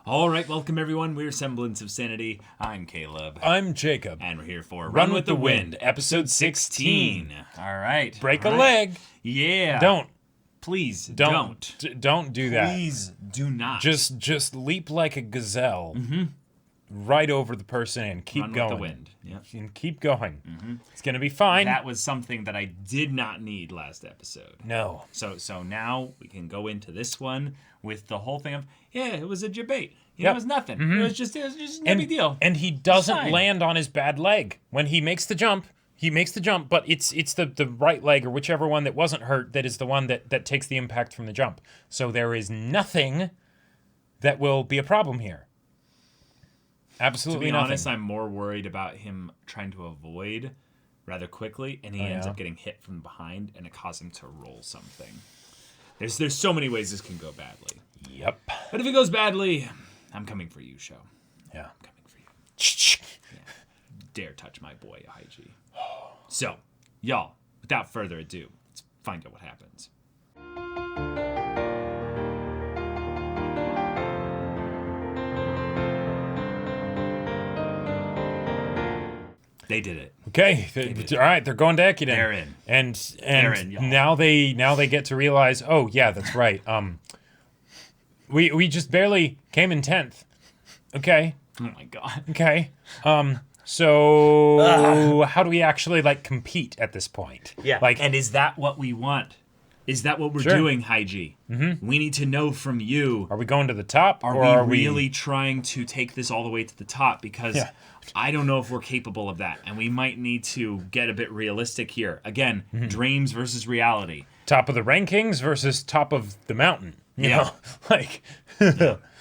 All right, welcome everyone. We're Semblance of Sanity. I'm Caleb. I'm Jacob. And we're here for Run with the Wind, episode 16. All right. Break a leg. Yeah. Don't. Please Don't do that. Please do not. Just leap like a gazelle right over the person and keep Run going. with the wind. Yep. And keep going. It's going to be fine. That was something that I did not need last episode. No. So now we can go into this one with the whole thing of, it was a debate. It Yep. was nothing. It was just no big deal. And he doesn't Fine. land on his bad leg. When he makes the jump, but it's the right leg or whichever one that wasn't hurt that is the one that takes the impact from the jump. So there is nothing that will be a problem here. Absolutely nothing. To be honest, I'm more worried about him trying to avoid rather quickly, and he ends up getting hit from behind, and it caused him to roll something. There's so many ways this can go badly. Yep. But if it goes badly, I'm coming for you, show. Yeah. I'm coming for you. Dare touch my boy, IG. So, y'all, without further ado, let's find out what happens. They did it. Okay, all right, they're going to Ekiden. They're in. And They're in, y'all. now they get to realize, oh yeah, that's right. We just barely came in 10th. Okay. Oh my god. Okay. So how do we actually compete at this point? Yeah. And is that what we want? Is that what we're doing, Haiji? Mm-hmm. We need to know from you. Are we going to the top? Are we really trying to take this all the way to the top? Because I don't know if we're capable of that. And we might need to get a bit realistic here. Again, dreams versus reality. Top of the rankings versus top of the mountain. You know?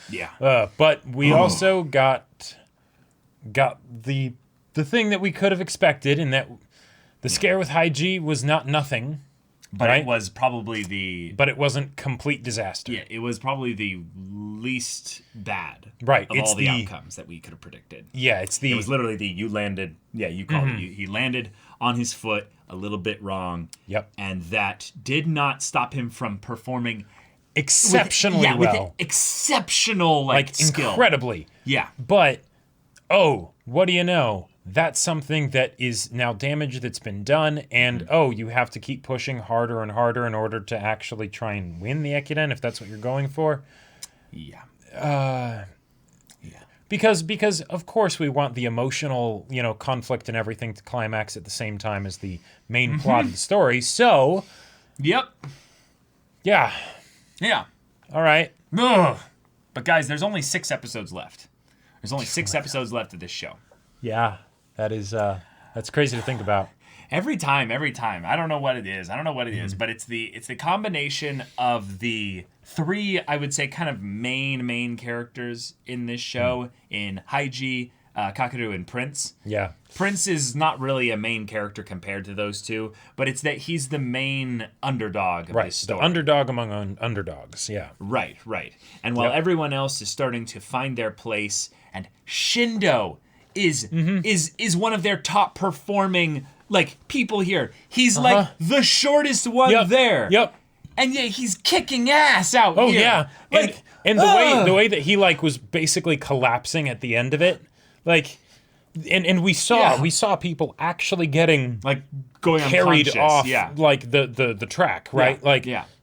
Yeah. But we also got the thing that we could have expected, in that the scare with Haiji was not nothing. But right? it was probably But it wasn't complete disaster. Yeah, it was probably the least bad right. of all the outcomes that we could have predicted. Yeah, it was literally you landed, you called it. He landed on his foot a little bit wrong. Yep. And that did not stop him from performing exceptionally well. With exceptional skill. Incredibly. Yeah. But what do you know? That's something that is now damage that's been done, and you have to keep pushing harder and harder in order to actually try and win the Ekiden, if that's what you're going for. Yeah. Because of course we want the emotional, conflict and everything to climax at the same time as the main plot of the story. So, yep. Yeah. Yeah. All right. Ugh. But guys, there's only 6 episodes left. There's only 6 episodes left of this show. Yeah. That is that's crazy to think about. Every time. I don't know what it is. But it's the combination of the 3, I would say, kind of main characters in this show, in Haiji, Kakeru, and Prince. Yeah. Prince is not really a main character compared to those two, but it's that he's the main underdog of this story. The underdog among underdogs, yeah. Right. And while everyone else is starting to find their place, and Shindo is one of their top performing people here. He's the shortest one there. Yep. And yet he's kicking ass out here. Oh yeah. And the way that he was basically collapsing at the end of it, and we saw people actually getting going carried off the track, right?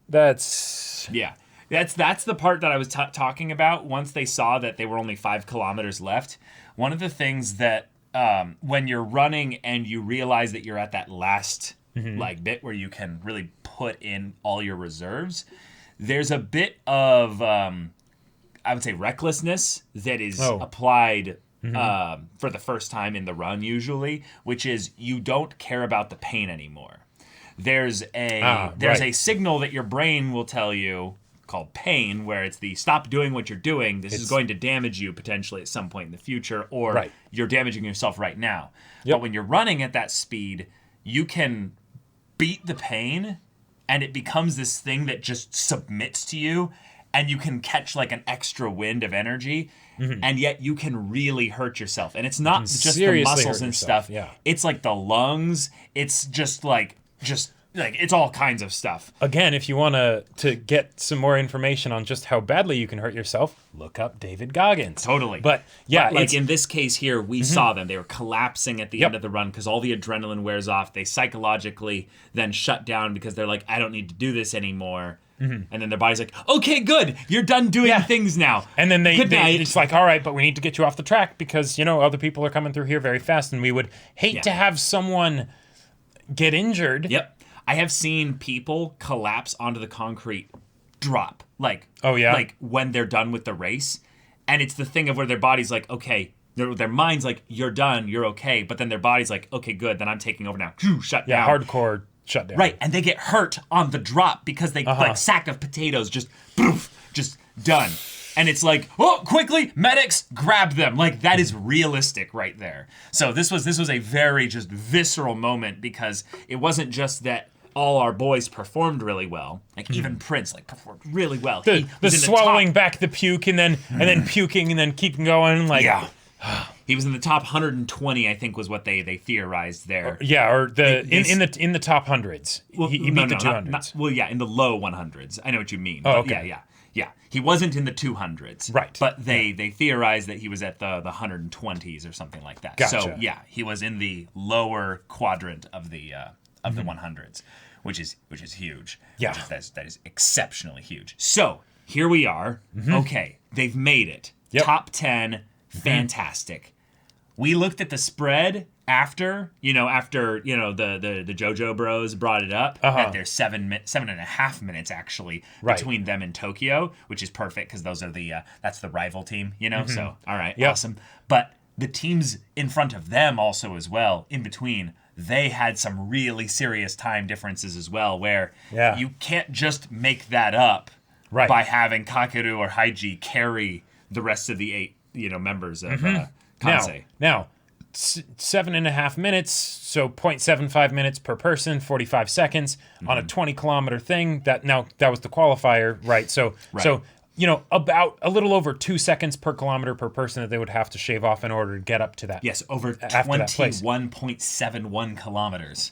That's the part that I was talking about. Once they saw that they were only 5 kilometers left, one of the things that when you're running and you realize that you're at that last bit where you can really put in all your reserves, there's a bit of I would say recklessness that is applied for the first time in the run usually, which is you don't care about the pain anymore. There's a signal that your brain will tell you called pain, where it's the stop doing what you're doing. This is going to damage you potentially at some point in the future, or you're damaging yourself right now. Yep. But when you're running at that speed, you can beat the pain, and it becomes this thing that just submits to you, and you can catch an extra wind of energy, and yet you can really hurt yourself. And it's not just the muscles and stuff. Yeah. It's the lungs. It's just like it's all kinds of stuff. Again, if you want to get some more information on just how badly you can hurt yourself, look up David Goggins. Totally. But yeah, But, like in this case here, we saw them. They were collapsing at the Yep. end of the run because all the adrenaline wears off. They psychologically then shut down because they're like, I don't need to do this anymore. And then their body's like, okay, good. You're done doing things now. And then Good night. it's like, all right, but we need to get you off the track because, other people are coming through here very fast, and we would hate to have someone get injured. Yep. I have seen people collapse onto the concrete, drop. Like, Oh, yeah? like when they're done with the race. And it's the thing of where their body's like, okay, their mind's like, you're done, you're okay. But then their body's like, okay, good, then I'm taking over now. Shut down. Hardcore shutdown. Right, and they get hurt on the drop because they like sack of potatoes just poof, just done. And it's like, oh, quickly, medics, grab them. Like that is realistic right there. So this was a very just visceral moment because it wasn't just that all our boys performed really well. Like even Prince like performed really well. The He was in swallowing top, back the puke and then puking and then keeping going. Like, he was in the top 120, I think, was what they theorized there. yeah, or in the top hundreds. Well, he beat the 200s. Well, yeah, in the low 100s. I know what you mean. Oh, But okay. Yeah. He wasn't in the 200s. Right. But they theorized that he was at the 120s or something like that. Gotcha. So, yeah, he was in the lower quadrant of the 100s, which is huge. Yeah. That is exceptionally huge. So, here we are. Okay, they've made it. Yep. Top 10, fantastic. We looked at the spread after the JoJo Bros brought it up at their 7.5 minutes actually between them and Tokyo, which is perfect because those are that's the rival team, So all right, awesome. But the teams in front of them also as well, in between, they had some really serious time differences as well, where you can't just make that up by having Kakeru or Haiji carry the rest of the 8 members of Kansei. Now, 7.5 minutes, so 0.75 minutes per person, 45 seconds on a 20-kilometer thing. That was the qualifier, right? So about a little over 2 seconds per kilometer per person that they would have to shave off in order to get up to that. Yes, over 21.71 kilometers.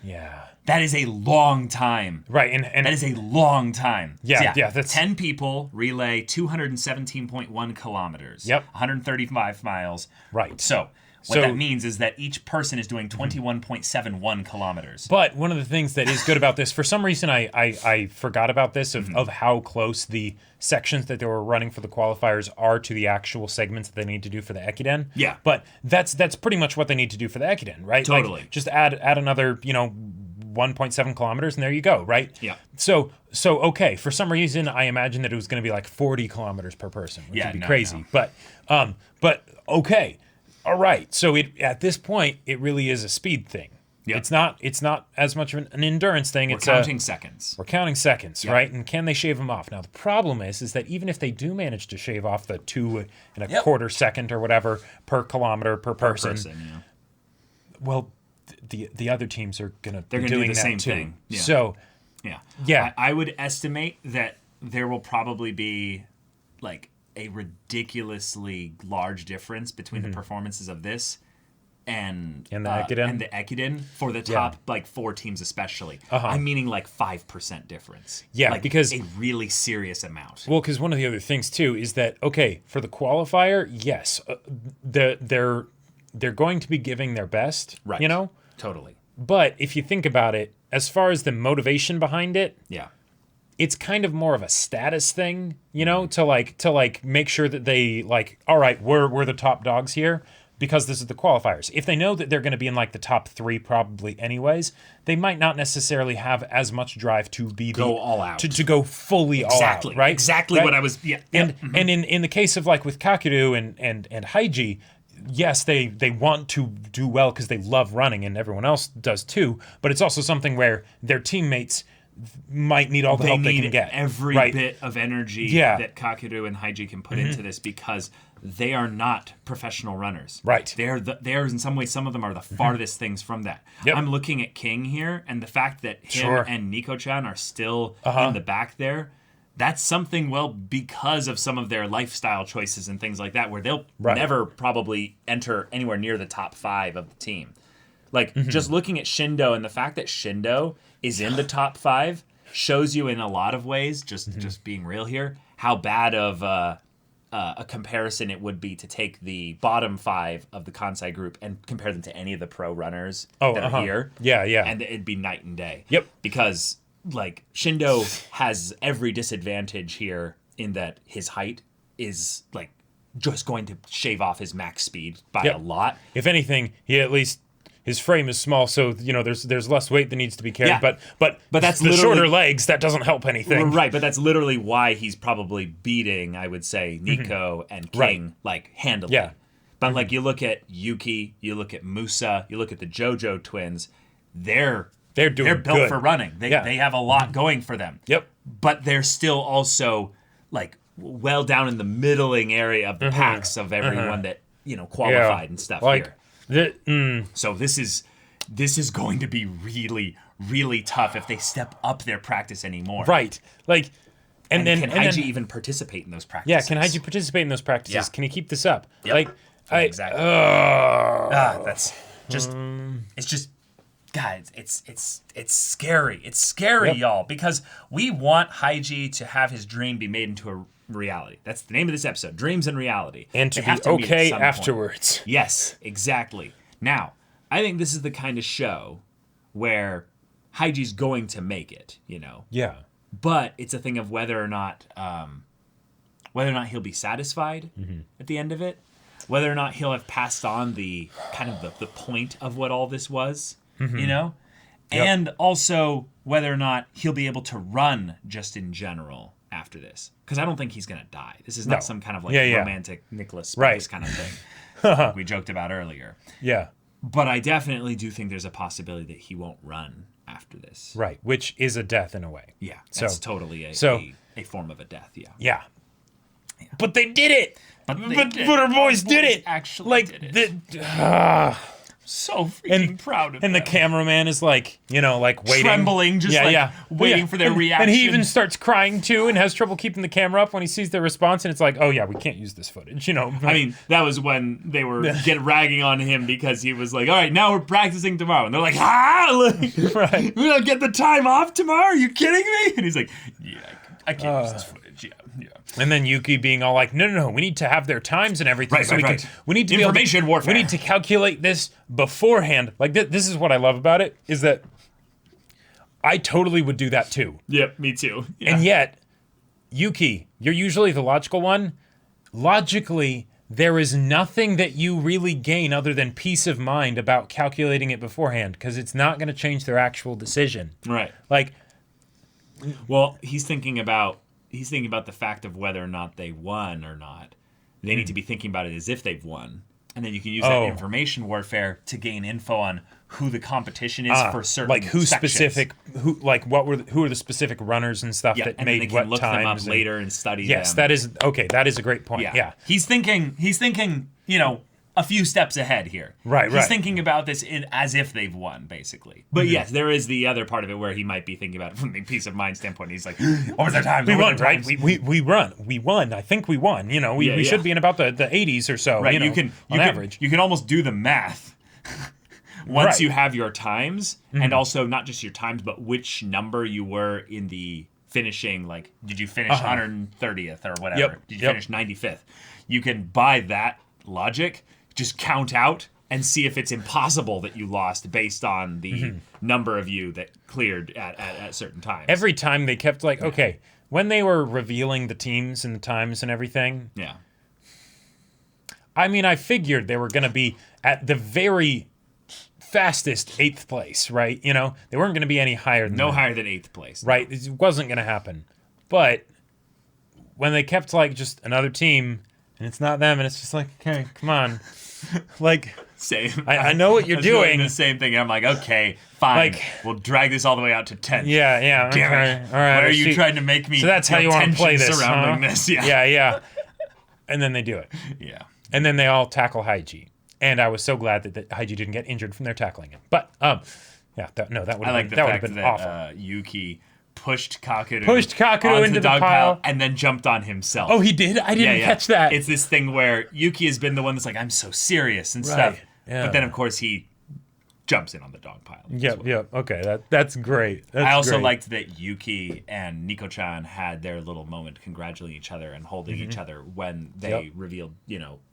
Yeah. That is a long time. Right, and that is a long time. Yeah, So that's 10 people relay 217.1 kilometers. Yep. 135 miles. Right. So what that means is that each person is doing 21.71 kilometers. But one of the things that is good about this, for some reason I forgot about this, of how close the sections that they were running for the qualifiers are to the actual segments that they need to do for the Ekiden. Yeah. But that's pretty much what they need to do for the Ekiden, right? Totally. Like, just add another, 1.7 kilometers and there you go, right? Yeah. So okay, for some reason I imagined that it was going to be like 40 kilometers per person, which would be crazy. No. But okay. All right. So at this point it really is a speed thing. Yep. It's not as much of an endurance thing. We're counting seconds. We're counting seconds, right? And can they shave them off? Now the problem is that even if they do manage to shave off the 2.25 second or whatever per kilometer per person, well, the other teams are gonna be doing the that same too. thing. Yeah. So I would estimate that there will probably be like a ridiculously large difference between the performances of this and the Ekiden for the top like 4 teams especially. I'm meaning like 5% difference. Yeah, like because a really serious amount. Well, because one of the other things too is that for the qualifier, yes, they're going to be giving their best, right? Totally. But if you think about it, as far as the motivation behind it, it's kind of more of a status thing, to make sure that they all right, we're the top dogs here because this is the qualifiers. If they know that they're going to be in like the top 3 probably anyways, they might not necessarily have as much drive to go all out, to go fully all out, right? Exactly what I was. Yeah. And in the case of like with Kakeru and Haiji, yes, they want to do well because they love running and everyone else does too, but it's also something where their teammates might need all the help they can get. Every bit of energy that Kakeru and Haiji can put into this because they are not professional runners. Right. They're in some ways, some of them are the farthest things from that. Yep. I'm looking at King here, and the fact that him and Nico-chan are still in the back there, that's something, because of some of their lifestyle choices and things like that, where they'll never probably enter anywhere near the top 5 of the team. Like, just looking at Shindo and the fact that Shindo is in the top 5 shows you in a lot of ways, just being real here, how bad of a comparison it would be to take the bottom 5 of the Kansei group and compare them to any of the pro runners that are here. Yeah, yeah. And it'd be night and day. Yep. Because, like, Shindo has every disadvantage here in that his height is, like, just going to shave off his max speed by a lot. If anything, he at least his frame is small, so there's less weight that needs to be carried. Yeah. But that's the shorter legs. That doesn't help anything. Right, but that's literally why he's probably beating, I would say, Nico and King like handily. Yeah. But like you look at Yuki, you look at Musa, you look at the JoJo twins, they're built good. for running. They have a lot going for them. Yep. But they're still also like well down in the middling area of the packs of everyone that qualified and stuff like, here. The, So this is going to be really, really tough if they step up their practice anymore. Right. Like, and then can Haiji even participate in those practices? Yeah, can Haiji participate in those practices? Yeah. Can he keep this up? Yep. Like, exactly. That's just. It's just. God, it's scary. It's scary, y'all, because we want Haiji to have his dream be made into a reality. That's the name of this episode: Dreams and Reality. And to They be have meet at okay some afterwards. point. Yes, exactly. Now, I think this is the kind of show where Haiji's going to make it. Yeah. But it's a thing of whether or not he'll be satisfied at the end of it, whether or not he'll have passed on the kind of the point of what all this was, and also whether or not he'll be able to run just in general after this. Because I don't think he's going to die. This is not some kind of romantic Nicholas Sparks kind of thing like we joked about earlier. Yeah. But I definitely do think there's a possibility that he won't run after this. Right, which is a death in a way. Yeah, that's totally a form of a death, Yeah. But they did it! But our boys did it! Actually did it. So freaking proud of them. And the cameraman is like, waiting. Trembling, waiting for their reaction. And he even starts crying too and has trouble keeping the camera up when he sees their response. And it's like, oh yeah, we can't use this footage, I mean, that was when they were ragging on him because he was like, all right, now we're practicing tomorrow. And they're like, right. We don't get the time off tomorrow? Are you kidding me? And he's like, yeah, I can't use this footage. Yeah. And then Yuki being all like, no, we need to have their times and everything. We need to information warfare. We need to calculate this beforehand. Like, this is what I love about it, is that I totally would do that too. Yep, me too. Yeah. And yet, Yuki, you're usually the logical one. Logically, there is nothing that you really gain other than peace of mind about calculating it beforehand, because it's not going to change their actual decision. Right. Like, well, he's thinking about the fact of whether or not they won or not. They need to be thinking about it as if they've won. And then you can use that information warfare to gain info on who the competition is for certain sections. Who are the specific runners and stuff that and made they can what look times them up later and study them. Yes, that is a great point. Yeah. He's thinking, a few steps ahead here. Right. He's thinking about this as if they've won, basically. But yes, there is the other part of it where he might be thinking about it from the peace of mind standpoint. He's like, what was their time? We won, right? We won. I think we won. We should be in about the 80s or so. Right. On average. You can almost do the math once you have your times, and also not just your times, but which number you were in the finishing. Like, did you finish 130th or whatever? Yep. Did you finish 95th? You can, by that logic, just count out and see if it's impossible that you lost based on the number of you that cleared at certain times. Every time they kept okay, when they were revealing the teams and the times and everything. Yeah. I mean, I figured they were going to be at the very fastest 8th place, right? They weren't going to be any higher than that. higher than 8th place. Right. It wasn't going to happen. But when they kept just another team and it's not them and it's just like, okay, come on. Same. I know what you're doing. The same thing. I'm like, okay, fine. We'll drag this all the way out to 10. Yeah. Damn okay. it. All right. What are you trying to make me? So that's how you want to play this, surrounding this. Yeah. Yeah. And then they do it. Yeah. And then they all tackle Haiji. And I was so glad that Haiji didn't get injured from their tackling him. But that would have been awful. Yuki pushed Kakuru into the pile and then jumped on himself. Oh, he did? I didn't catch that. It's this thing where Yuki has been the one that's like, I'm so serious and stuff. Yeah. But then, of course, he jumps in on the dog pile. Yep. Okay, that's great. I also liked that Yuki and Nico-chan had their little moment congratulating each other and holding each other when they revealed,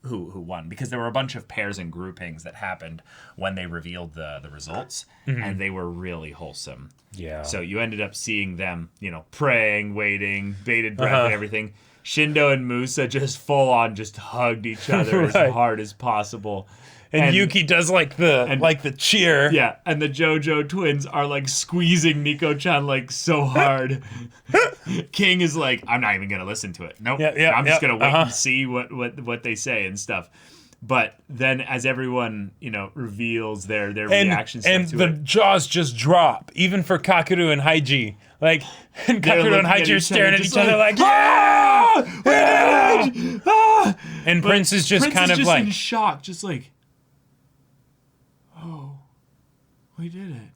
who won. Because there were a bunch of pairs and groupings that happened when they revealed the results, and they were really wholesome. Yeah. So you ended up seeing them, praying, waiting, bated breath and everything. Shindo and Musa just full on just hugged each other as hard as possible. And Yuki does like the cheer. Yeah, and the JoJo twins are like squeezing Nico-chan like so hard. King is like, I'm not even gonna listen to it. Nope. I'm just gonna wait and see what they say and stuff. But then as everyone, reveals their reactions and the jaws just drop, even for Kakeru and Haiji. Like, and Kakeru and Haiji are staring at each other like, yeah! And Prince is just kind of like in shock, just like, oh, we did it.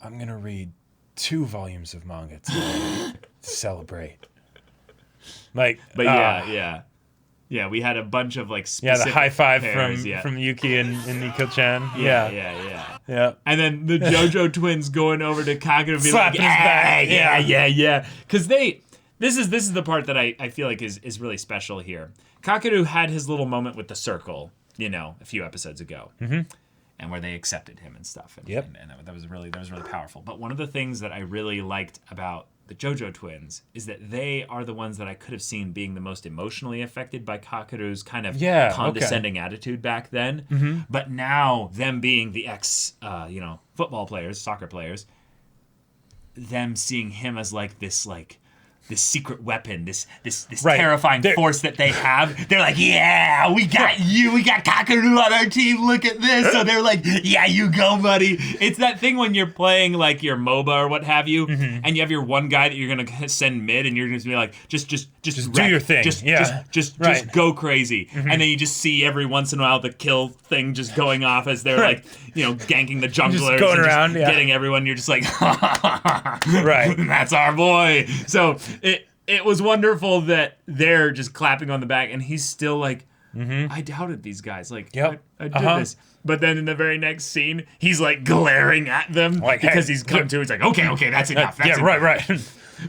I'm going to read 2 volumes of manga today to celebrate. Like, but yeah, we had a bunch of like specific the high five pairs, from Yuki and Nico-chan. Yeah. And then the JoJo twins going over to Kakeru and being slapping like, his back. Yeah. Because this is the part that I feel like is really special here. Kakeru had his little moment with the circle, a few episodes ago. And where they accepted him and stuff. And that was really powerful. But one of the things that I really liked about the JoJo twins is that they are the ones that I could have seen being the most emotionally affected by Kakeru's kind of condescending attitude back then. But now, them being the football players, soccer players, them seeing him as like this secret weapon, this terrifying force that they have. They're like, yeah, we got you. We got Kakeru on our team. Look at this. So they're like, yeah, you go, buddy. It's that thing when you're playing like your MOBA or what have you, and you have your one guy that you're going to send mid, and you're going to be like, just do your thing. Just go crazy. And then you just see every once in a while the kill thing just going off as they're like, ganking the junglers. Just going around, getting everyone. You're just like, right. That's our boy. So it was wonderful that they're just clapping on the back, and he's still like, I doubted these guys. Like, I did this. But then in the very next scene, he's like glaring at them because he's come to. He's like, okay, that's enough. That's enough. Right.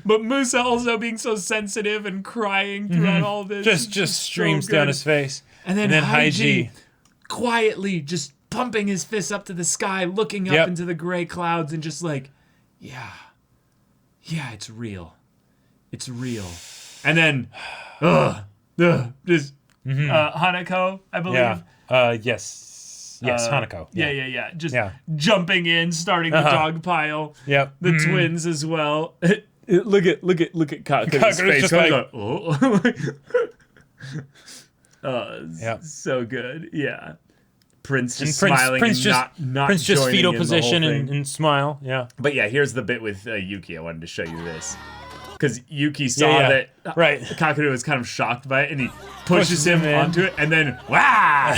But Musa also being so sensitive and crying throughout all this. Just streams down his face. And then Haiji quietly just pumping his fists up to the sky, looking up into the gray clouds and just like, yeah, it's real. It's real. And then, Hanako, I believe. Yes, Hanako. Yeah. Just jumping in, starting the dog pile. Yep. The twins as well. Look at Kakeru's face. Just like, So good. Yeah. Prince just smiling Prince and not Prince just fetal position and and smile. Yeah. But yeah, here's the bit with Yuki. I wanted to show you this. Because Yuki saw that Kakeru was kind of shocked by it, and he pushes him onto it, and then, wow!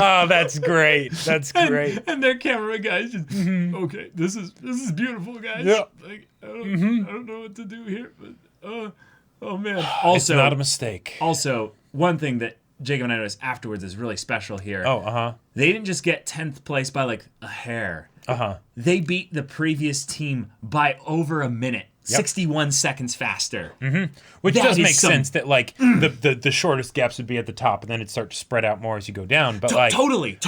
Oh, that's great. That's great. And their camera guys just, okay, this is beautiful, guys. Yeah. Like, I don't know what to do here, but, oh man. Also, it's not a mistake. Also, one thing that Jacob and I noticed afterwards is really special here. Oh, They didn't just get 10th place by like a hair. They beat the previous team by over a minute. 61 seconds faster. Which does make sense that like the shortest gaps would be at the top, and then it'd start to spread out more as you go down. But like totally.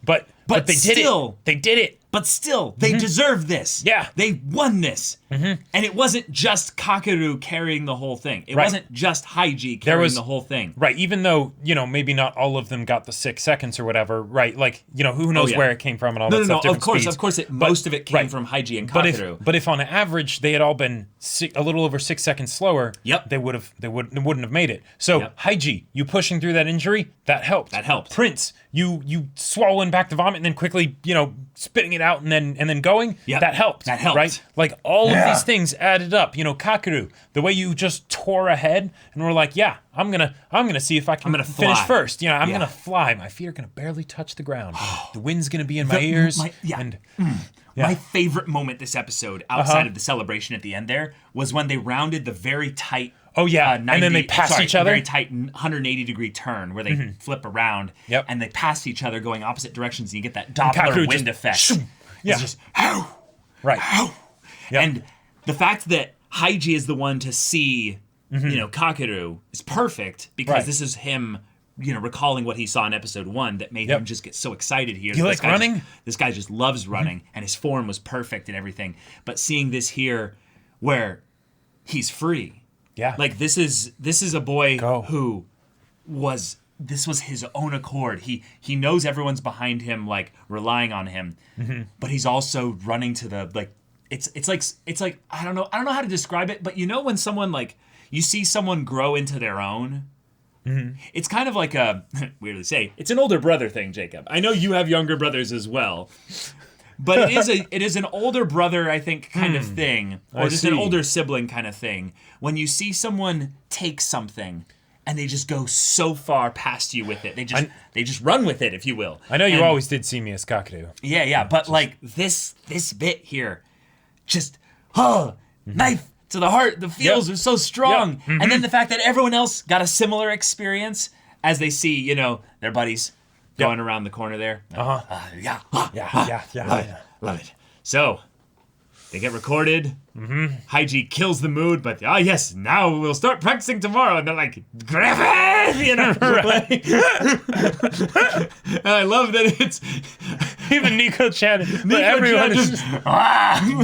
But they did it. They did it. But still, they deserve this. Yeah. They won this. And it wasn't just Kakeru carrying the whole thing. It wasn't just Haiji carrying the whole thing. Right. Even though, maybe not all of them got the 6 seconds or whatever, right? Like, who knows where it came from and all that stuff. No, of course. Most of it came from Haiji and Kakeru. But if on average they had all been a little over 6 seconds slower, they wouldn't have made it. So Haiji, you pushing through that injury, that helped. Prince, you swallowing back the vomit and then quickly, spitting it out and then going, that helped. Right? Like all of these things added up. Kakeru, the way you just tore ahead and we're like, I'm gonna see if I can finish first. I'm gonna fly. My feet are gonna barely touch the ground. The wind's gonna be in my ears. My favorite moment this episode, outside of the celebration at the end there, was when they rounded the very tight Oh yeah, and then they pass each other. Very tight 180-degree turn where they flip around. Yep. And they pass each other going opposite directions, and you get that Doppler wind effect. Yeah. It's just how, right. how. Yep. And the fact that Haiji is the one to see, Kakeru is perfect because this is him, recalling what he saw in episode 1 that made him just get so excited here. You like running? This guy just loves running, and his form was perfect and everything. But seeing this here, where he's free, like this is a boy who this was his own accord. He knows everyone's behind him, like relying on him, but he's also running to the like. It's like I don't know how to describe it, but when someone like you see someone grow into their own. It's kind of like a weirdly say it's an older brother thing, Jacob. I know you have younger brothers as well, but it is an older brother, I think, kind of thing, or just an older sibling kind of thing. When you see someone take something and they just go so far past you with it, they just run with it, if you will. I know you always did see me as Kakeru. Yeah, but like this bit here, just knife to the heart. The feels are so strong, and then the fact that everyone else got a similar experience as they see, their buddies going around the corner there. Love it. So they get recorded. Haiji kills the mood, but yes, now we'll start practicing tomorrow. And they're like, Griffin, right? And I love that it's even Nico-chan, but everyone is just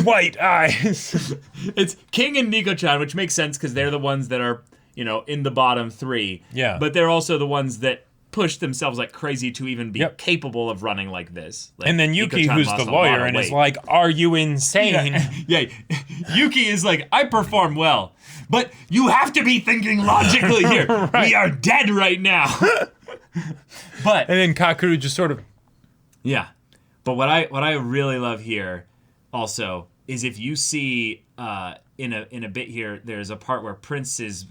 white eyes. It's King and Nico-chan, which makes sense because they're the ones that are, in the bottom 3. Yeah. But they're also the ones that push themselves like crazy to even be capable of running like this. Like, and then Yuki, who's the lawyer, and is like, "Are you insane?" Yeah. Yuki is like, "I perform well, but you have to be thinking logically here. Right. We are dead right now." But and then Kakeru just sort of, But what I really love here, also, is if you see in a bit here, there's a part where Prince is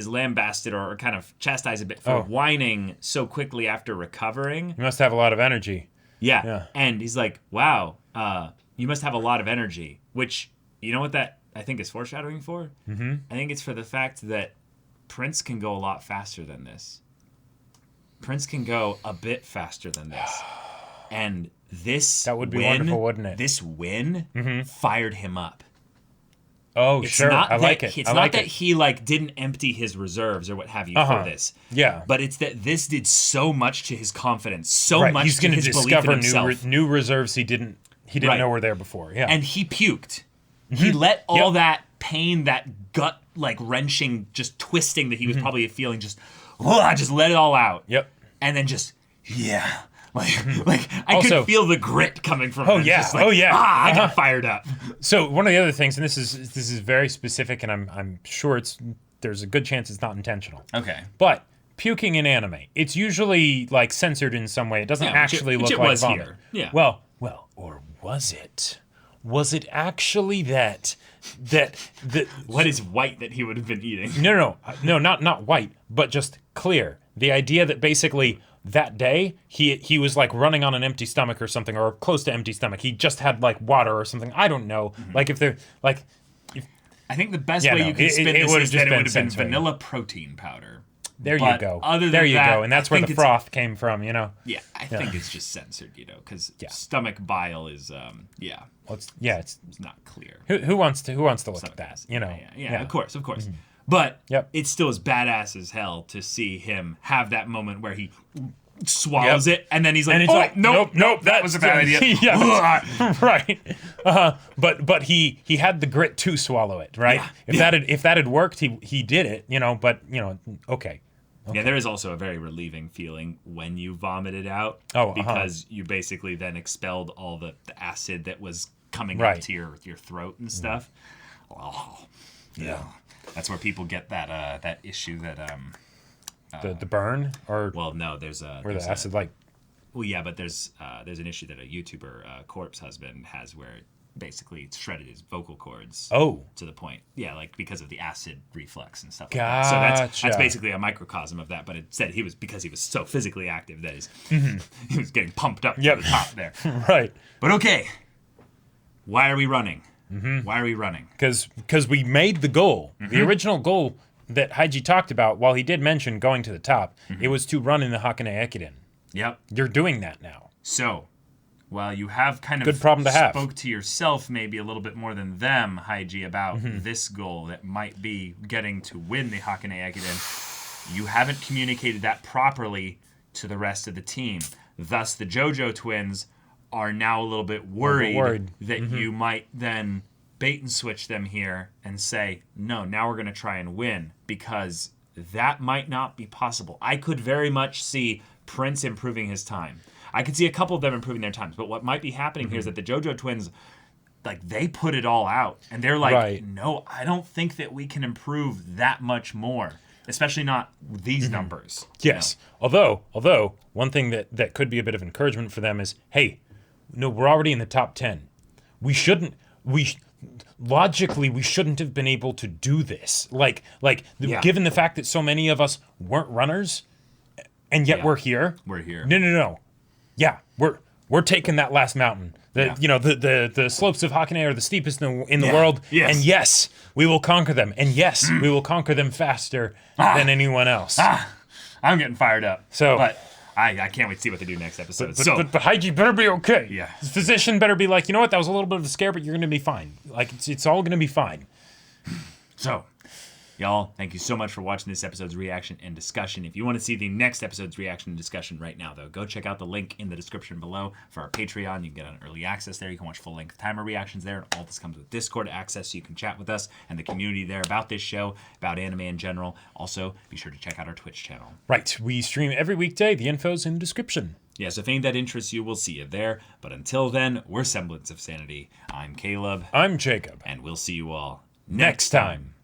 lambasted or kind of chastised a bit for whining so quickly after recovering. You must have a lot of energy. Yeah. And he's like, wow, you must have a lot of energy, which, you know what that I think is foreshadowing for? I think it's for the fact that Prince can go a lot faster than this. Prince can go a bit faster than this. And that would be wonderful, wouldn't it? This win fired him up. Oh, sure. I like it. It's not that he didn't empty his reserves or what have you for this. Yeah. But it's that this did so much to his confidence, so much He's to his belief in himself. He's going to discover new reserves he didn't know were there before. Yeah. And he puked. He let all that pain, that gut wrenching, just twisting that he was probably feeling, just let it all out. Yep. And then just I could feel the grit coming from him. Oh yeah. Just I got fired up. So one of the other things, and this is very specific, and I'm sure there's a good chance it's not intentional. Okay. But puking in anime, it's usually censored in some way. It doesn't actually look like vomit. Here. Yeah. Well, or was it? Was it actually that what is white that he would have been eating? No, not white, but just clear. The idea that basically that day he was running on an empty stomach or something, or close to empty stomach. He just had water or something. I don't know. If they're I think the best way you can spin this is that it would have been vanilla protein powder. There you go. There you go. And that's where the froth came from, Yeah, I think it's just censored, because stomach bile is, Well, it's not clear. Who wants to look at that, Yeah, of course. But it still is badass as hell to see him have that moment where he swallows it, and then he's like, nope, that was a bad idea. Right. But he had the grit to swallow it, right? If that had worked, he did it, but okay. Yeah, there is also a very relieving feeling when you vomit it out, because you basically then expelled all the acid that was coming up to your throat and stuff. Oh, yeah. That's where people get that issue that the burn, or no, there's where the acid but there's an issue that a YouTuber Corpse Husband has where basically it's shredded his vocal cords. To the point, because of the acid reflux and stuff. Gotcha. Like that. So that's basically a microcosm of that. But it said because he was so physically active that he was getting pumped up to the top there. Right. But okay, why are we running? Why are we running? Because we made the goal. The original goal that Haiji talked about, while he did mention going to the top, it was to run in the Hakone Ekiden. Yep. You're doing that now. So, while you have kind of Good problem to have. spoke to yourself maybe a little bit more than them, Haiji, about this goal that might be getting to win the Hakone Ekiden, you haven't communicated that properly to the rest of the team. Thus, the JoJo twins are now a little bit worried that you might then bait and switch them here and say, no, now we're going to try and win, because that might not be possible. I could very much see Prince improving his time. I could see a couple of them improving their times, but what might be happening here is that the JoJo twins, like, they put it all out, and they're like, no, I don't think that we can improve that much more, especially not these numbers. Yes. You know? Although one thing that could be a bit of encouragement for them is, hey, no, we're already in the top 10. Logically, we shouldn't have been able to do this. Given the fact that so many of us weren't runners, and yet we're here. We're here. No. Yeah, we're taking that last mountain. The slopes of Hakone are the steepest in the world. Yes. And yes, we will conquer them. And yes, we will conquer them faster than anyone else. I'm getting fired up. So, but I can't wait to see what they do next episode. But Haiji better be okay. Yeah. His physician better be like, you know what, that was a little bit of a scare, but you're going to be fine. Like, it's all going to be fine. So, y'all, thank you so much for watching this episode's reaction and discussion. If you want to see the next episode's reaction and discussion right now, though, go check out the link in the description below for our Patreon. You can get on early access there. You can watch full-length timer reactions there. All this comes with Discord access, so you can chat with us and the community there about this show, about anime in general. Also, be sure to check out our Twitch channel. Right. We stream every weekday. The info's in the description. Yes, if anything that interests you, we'll see you there. But until then, we're Semblance of Sanity. I'm Caleb. I'm Jacob. And we'll see you all next time.